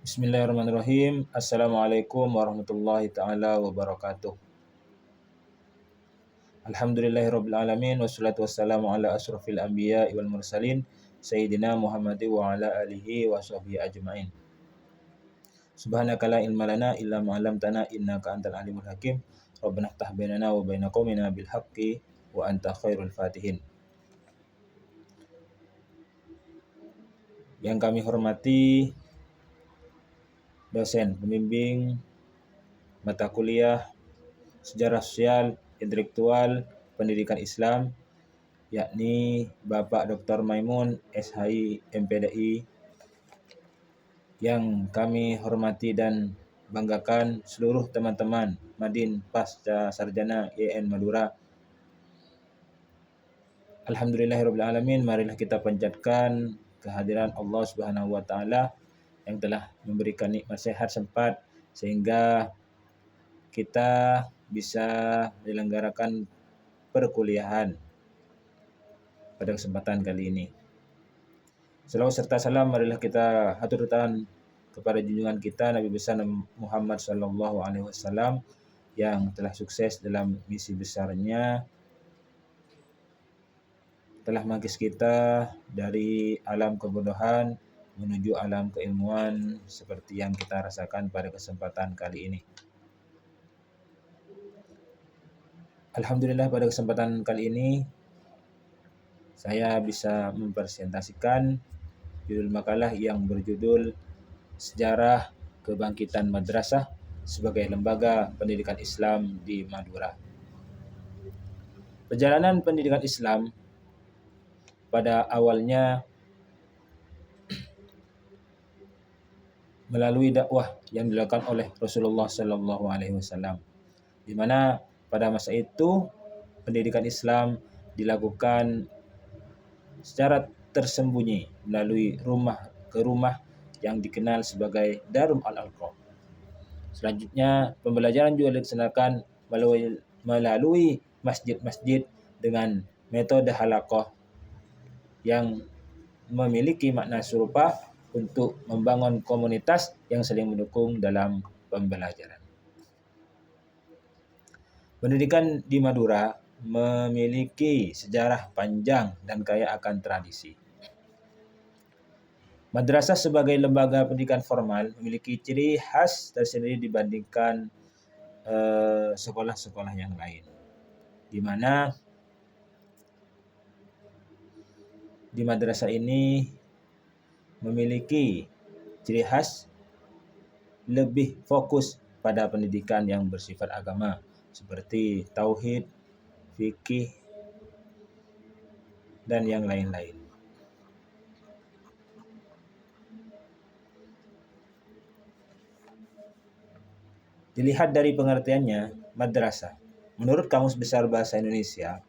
Bismillahirrahmanirrahim. Assalamualaikum warahmatullahi ta'ala wabarakatuh. Alhamdulillahirabbil alamin wassalatu wassalamu ala asyrafil anbiya'i wal mursalin sayyidina Muhammadin wa ala alihi wa sahbihi ajmain. Subhanaka la ilma lana illa ma 'allamtana innaka antal alimul hakim. Rabbana iftah bainana wa baina qaumina bil haqqi wa anta khairul fatihin. Yang kami hormati dosen pembimbing mata kuliah Sejarah Sosial Intelektual Pendidikan Islam, yakni Bapak Dr. Maimun SHI MPDI, yang kami hormati dan banggakan seluruh teman-teman Madin Pasca Sarjana IAIN Madura. Alhamdulillahirabbil alamin, marilah kita panjatkan kehadiran Allah Subhanahu wa taala yang telah memberikan nikmat sehat sempat sehingga kita bisa menyelenggarakan perkuliahan pada kesempatan kali ini. Selawat serta salam marilah kita haturkan kepada junjungan kita Nabi besar Muhammad sallallahu alaihi wasallam yang telah sukses dalam misi besarnya, telah mengikis kita dari alam kebodohan menuju alam keilmuan seperti yang kita rasakan pada kesempatan kali ini. Alhamdulillah, pada kesempatan kali ini saya bisa mempresentasikan judul makalah yang berjudul Sejarah Kebangkitan Madrasah sebagai Lembaga Pendidikan Islam di Madura. Perjalanan pendidikan Islam pada awalnya melalui dakwah yang dilakukan oleh Rasulullah Sallallahu Alaihi Wasallam, di mana pada masa itu pendidikan Islam dilakukan secara tersembunyi melalui rumah ke rumah yang dikenal sebagai Darum Al-Alqam. Selanjutnya pembelajaran juga dilaksanakan melalui masjid-masjid dengan metode halaqah yang memiliki makna serupa untuk membangun komunitas yang saling mendukung dalam pembelajaran. Pendidikan di Madura memiliki sejarah panjang dan kaya akan tradisi. Madrasah sebagai lembaga pendidikan formal memiliki ciri khas tersendiri dibandingkan sekolah-sekolah yang lain, di mana di madrasah ini memiliki ciri khas lebih fokus pada pendidikan yang bersifat agama seperti tauhid, fikih, dan yang lain-lain. Dilihat dari pengertiannya, madrasah. Menurut Kamus Besar Bahasa Indonesia,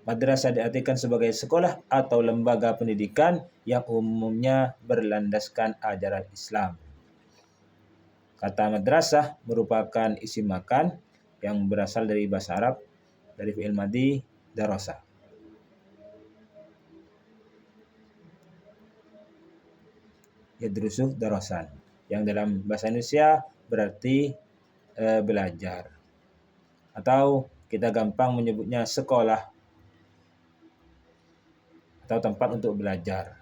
madrasah diartikan sebagai sekolah atau lembaga pendidikan yang umumnya berlandaskan ajaran Islam. Kata madrasah merupakan isim makan yang berasal dari bahasa Arab, dari fi'il madhi darasa. Yadrusuh darasan, yang dalam bahasa Indonesia berarti belajar. Atau kita gampang menyebutnya sekolah atau tempat untuk belajar.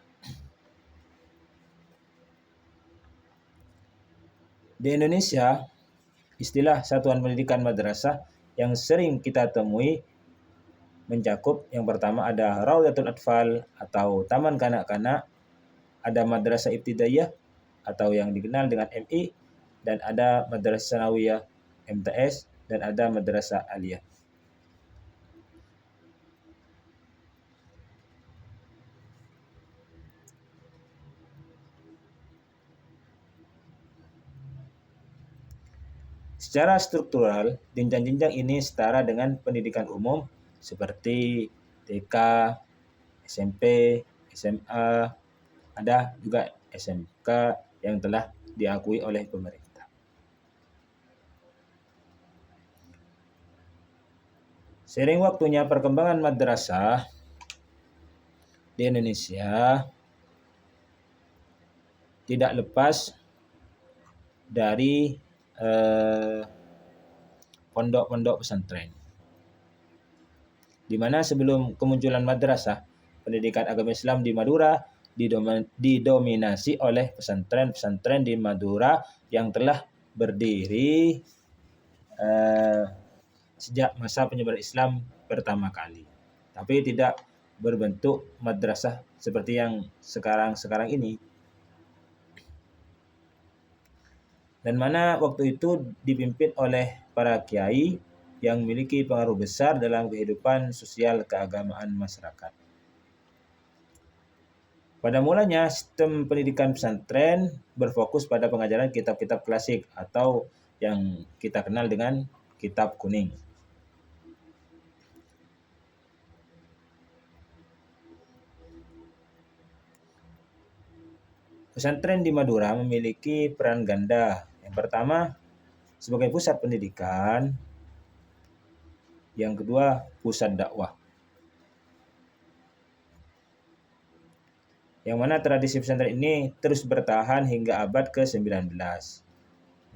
Di Indonesia, istilah satuan pendidikan madrasah yang sering kita temui mencakup yang pertama ada Raudatul Atfal atau taman kanak-kanak, ada Madrasah Ibtidaiyah atau yang dikenal dengan MI, dan ada Madrasah Sanawiyah MTS, dan ada Madrasah Aliyah. Secara struktural, jenjang-jenjang ini setara dengan pendidikan umum seperti TK, SMP, SMA, ada juga SMK yang telah diakui oleh pemerintah. Seiring waktunya perkembangan madrasah di Indonesia tidak lepas dari pondok-pondok pesantren. Di mana sebelum kemunculan madrasah, pendidikan agama Islam di Madura didominasi oleh pesantren-pesantren di Madura yang telah berdiri sejak masa penyebaran Islam pertama kali. Tapi tidak berbentuk madrasah seperti yang sekarang ini. Dan mana waktu itu dipimpin oleh para kiai yang memiliki pengaruh besar dalam kehidupan sosial keagamaan masyarakat. Pada mulanya, sistem pendidikan pesantren berfokus pada pengajaran kitab-kitab klasik atau yang kita kenal dengan kitab kuning. Pesantren di Madura memiliki peran ganda. Yang pertama, sebagai pusat pendidikan. Yang kedua, pusat dakwah. Yang mana tradisi pesantren ini terus bertahan hingga abad ke-19.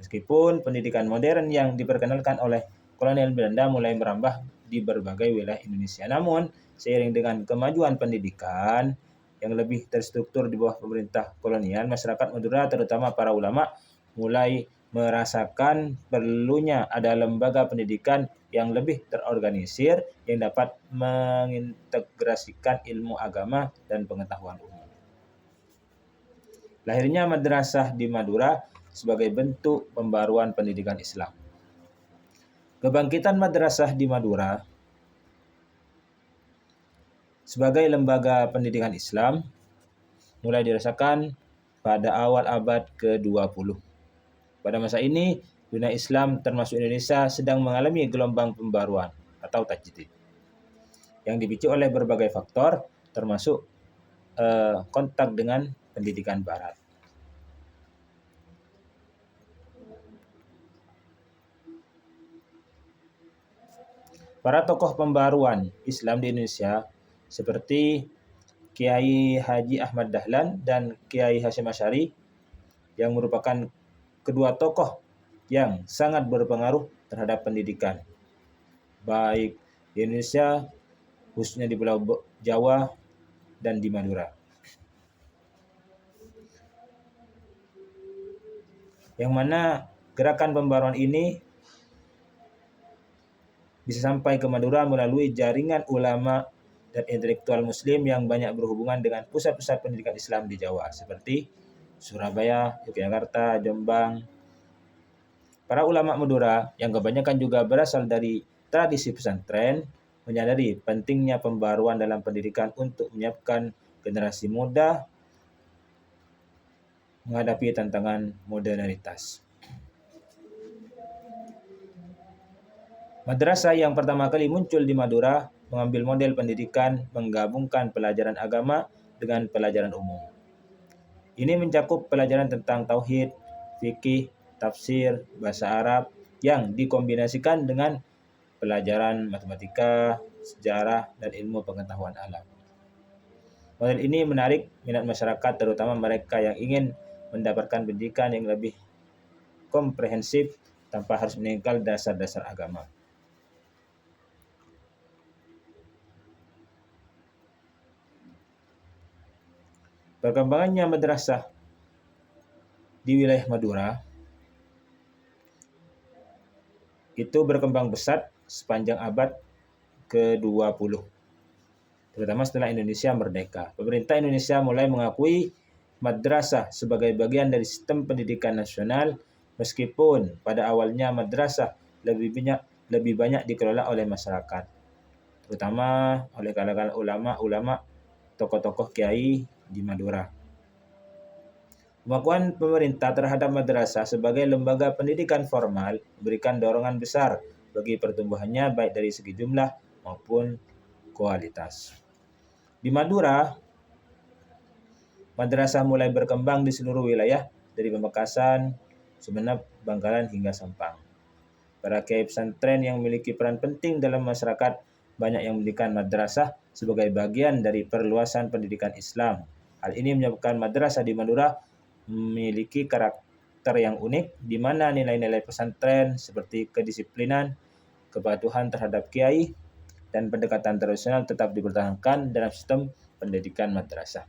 Meskipun pendidikan modern yang diperkenalkan oleh kolonial Belanda mulai merambah di berbagai wilayah Indonesia. Namun, seiring dengan kemajuan pendidikan yang lebih terstruktur di bawah pemerintah kolonial, masyarakat Madura terutama para ulama mulai merasakan perlunya ada lembaga pendidikan yang lebih terorganisir yang dapat mengintegrasikan ilmu agama dan pengetahuan umum. Lahirnya madrasah di Madura sebagai bentuk pembaruan pendidikan Islam. Kebangkitan madrasah di Madura sebagai lembaga pendidikan Islam mulai dirasakan pada awal abad ke-20. Pada masa ini, dunia Islam termasuk Indonesia sedang mengalami gelombang pembaruan atau tajdid yang dipicu oleh berbagai faktor termasuk kontak dengan pendidikan barat. Para tokoh pembaruan Islam di Indonesia seperti Kiai Haji Ahmad Dahlan dan Kiai Hasyim Asy'ari yang merupakan kedua tokoh yang sangat berpengaruh terhadap pendidikan, baik di Indonesia, khususnya di Pulau Jawa, dan di Madura. Yang mana gerakan pembaruan ini bisa sampai ke Madura melalui jaringan ulama dan intelektual muslim yang banyak berhubungan dengan pusat-pusat pendidikan Islam di Jawa, seperti Surabaya, Yogyakarta, Jombang. Para ulama Madura yang kebanyakan juga berasal dari tradisi pesantren menyadari pentingnya pembaruan dalam pendidikan untuk menyiapkan generasi muda menghadapi tantangan modernitas. Madrasah yang pertama kali muncul di Madura mengambil model pendidikan menggabungkan pelajaran agama dengan pelajaran umum. Ini mencakup pelajaran tentang tauhid, fikih, tafsir, bahasa Arab yang dikombinasikan dengan pelajaran matematika, sejarah, dan ilmu pengetahuan alam. Model ini menarik minat masyarakat, terutama mereka yang ingin mendapatkan pendidikan yang lebih komprehensif tanpa harus meninggal dasar-dasar agama. Perkembangannya madrasah di wilayah Madura itu berkembang pesat sepanjang abad ke-20, terutama setelah Indonesia merdeka. Pemerintah Indonesia mulai mengakui madrasah sebagai bagian dari sistem pendidikan nasional, meskipun pada awalnya madrasah lebih banyak dikelola oleh masyarakat, terutama oleh kalangan ulama, tokoh-tokoh kiai di Madura. Pengakuan pemerintah terhadap madrasah sebagai lembaga pendidikan formal memberikan dorongan besar bagi pertumbuhannya baik dari segi jumlah maupun kualitas. Di Madura, madrasah mulai berkembang di seluruh wilayah dari Pamekasan, Sumeneb, Bangkalan hingga Sampang. Para kiai pesantren yang memiliki peran penting dalam masyarakat banyak yang mendirikan madrasah sebagai bagian dari perluasan pendidikan Islam. Hal ini menyebabkan madrasah di Madura memiliki karakter yang unik, di mana nilai-nilai pesantren seperti kedisiplinan, kepatuhan terhadap kiai, dan pendekatan tradisional tetap dipertahankan dalam sistem pendidikan madrasah.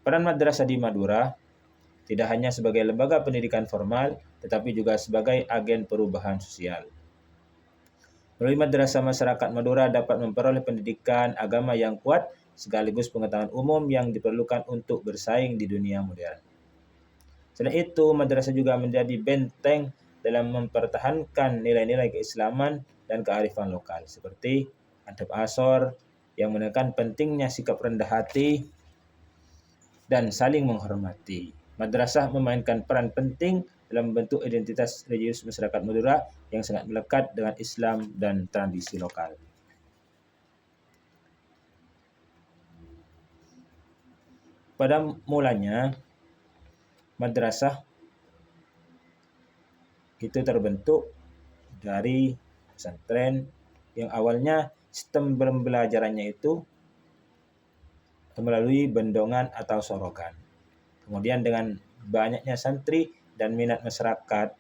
Peran madrasah di Madura tidak hanya sebagai lembaga pendidikan formal, tetapi juga sebagai agen perubahan sosial. Melalui madrasah, masyarakat Madura dapat memperoleh pendidikan agama yang kuat sekaligus pengetahuan umum yang diperlukan untuk bersaing di dunia modern. Selain itu, madrasah juga menjadi benteng dalam mempertahankan nilai-nilai keislaman dan kearifan lokal, seperti adab asor yang menekan pentingnya sikap rendah hati dan saling menghormati. Madrasah memainkan peran penting dalam membentuk identitas religius masyarakat Madura yang sangat melekat dengan Islam dan tradisi lokal. Pada mulanya, madrasah itu terbentuk dari pesantren yang awalnya sistem pembelajarannya itu melalui bendongan atau sorogan. Kemudian dengan banyaknya santri dan minat masyarakat,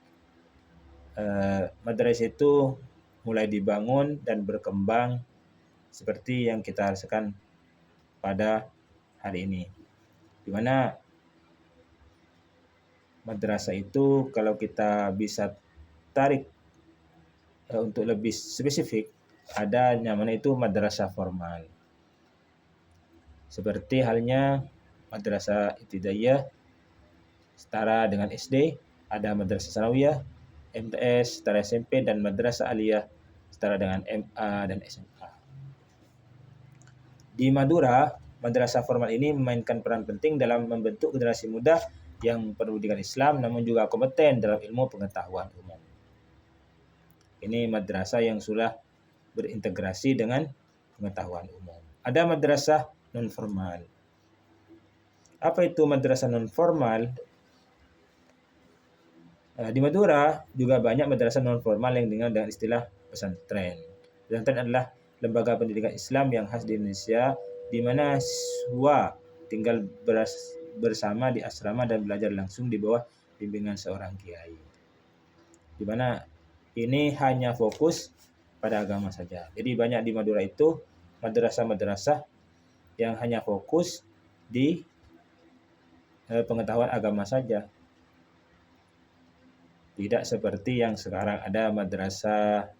madrasah itu mulai dibangun dan berkembang seperti yang kita rasakan pada hari ini. Di mana madrasah itu kalau kita bisa tarik untuk lebih spesifik, ada namanya itu madrasah formal. Seperti halnya madrasah ibtidaiyah setara dengan SD, ada madrasah sanawiyah, MTS setara SMP, dan madrasah aliyah setara dengan MA dan SMA. Di Madura, madrasah formal ini memainkan peran penting dalam membentuk generasi muda yang berpendidikan Islam namun juga kompeten dalam ilmu pengetahuan umum. Ini madrasah yang sudah berintegrasi dengan pengetahuan umum. Ada madrasah non formal. Apa itu madrasah non formal? Di Madura juga banyak madrasah non formal yang dikenal dengan istilah pesantren. Pesantren adalah lembaga pendidikan Islam yang khas di Indonesia, di mana siswa tinggal bersama di asrama dan belajar langsung di bawah bimbingan seorang kiai. Di mana ini hanya fokus pada agama saja. Jadi banyak di Madura itu madrasah-madrasah yang hanya fokus di pengetahuan agama saja. Tidak seperti yang sekarang ada madrasah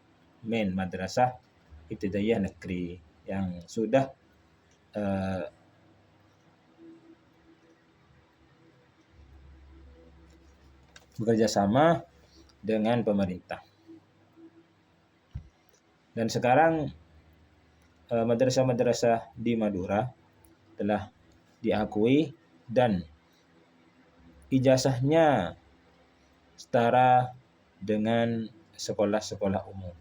ibtidaiyah negeri yang sudah bekerja sama dengan pemerintah. Dan sekarang madrasah-madrasah di Madura telah diakui dan ijazahnya setara dengan sekolah-sekolah umum.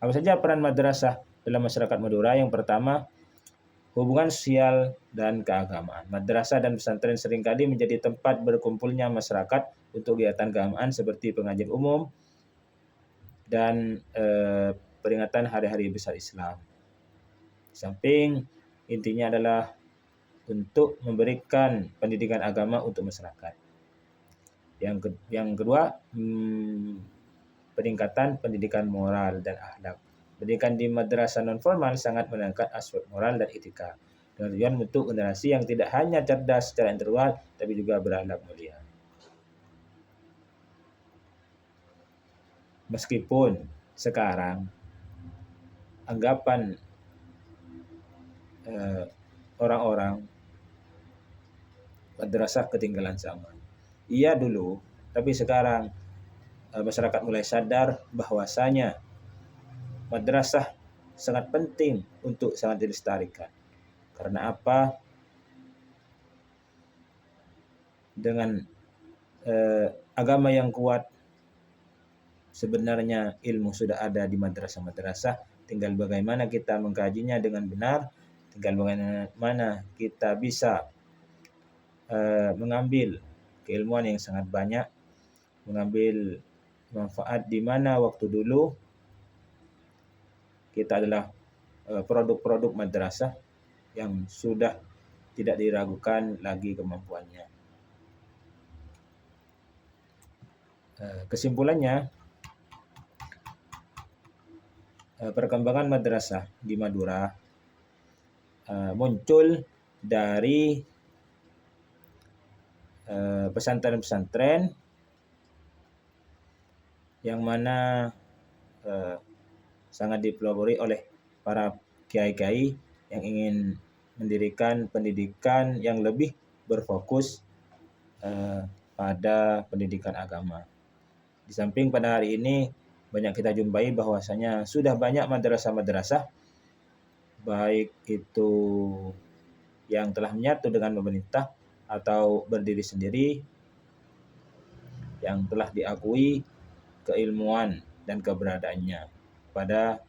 Apa saja peran madrasah dalam masyarakat Madura? Yang pertama, hubungan sosial dan keagamaan. Madrasah dan pesantren seringkali menjadi tempat berkumpulnya masyarakat untuk kegiatan keagamaan seperti pengajian umum dan peringatan hari-hari besar Islam. Di samping intinya adalah untuk memberikan pendidikan agama untuk masyarakat. Yang kedua, peningkatan pendidikan moral dan akhlak. Pendidikan di madrasah non formal sangat meningkatkan aspek moral dan etika, dengan tujuan bentuk generasi yang tidak hanya cerdas secara intelektual tapi juga berakhlak mulia. Meskipun sekarang anggapan orang-orang madrasah ketinggalan zaman. Iya dulu, tapi sekarang masyarakat mulai sadar bahwasanya madrasah sangat penting untuk sangat dilestarikan. Karena apa? Dengan agama yang kuat, sebenarnya ilmu sudah ada di madrasah-madrasah, tinggal bagaimana kita mengkajinya dengan benar, tinggal bagaimana kita bisa mengambil keilmuan yang sangat banyak, mengambil manfaat di mana waktu dulu kita adalah produk-produk madrasah yang sudah tidak diragukan lagi kemampuannya. Kesimpulannya, perkembangan madrasah di Madura muncul dari pesantren-pesantren yang mana sangat dipelopori oleh para kiai-kiai yang ingin mendirikan pendidikan yang lebih berfokus pada pendidikan agama. Di samping pada hari ini banyak kita jumpai bahwasanya sudah banyak madrasah-madrasah baik itu yang telah menyatu dengan pemerintah atau berdiri sendiri yang telah diakui keilmuan dan keberadaannya pada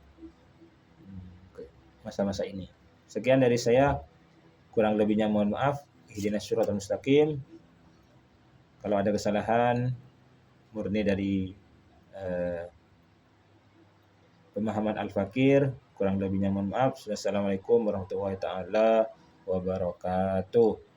masa-masa ini. Sekian dari saya, kurang lebihnya mohon maaf. Ihdinas siratal mustaqim. Kalau ada kesalahan murni dari pemahaman Al-Fakir, kurang lebihnya mohon maaf. Wassalamualaikum warahmatullahi taala wabarakatuh.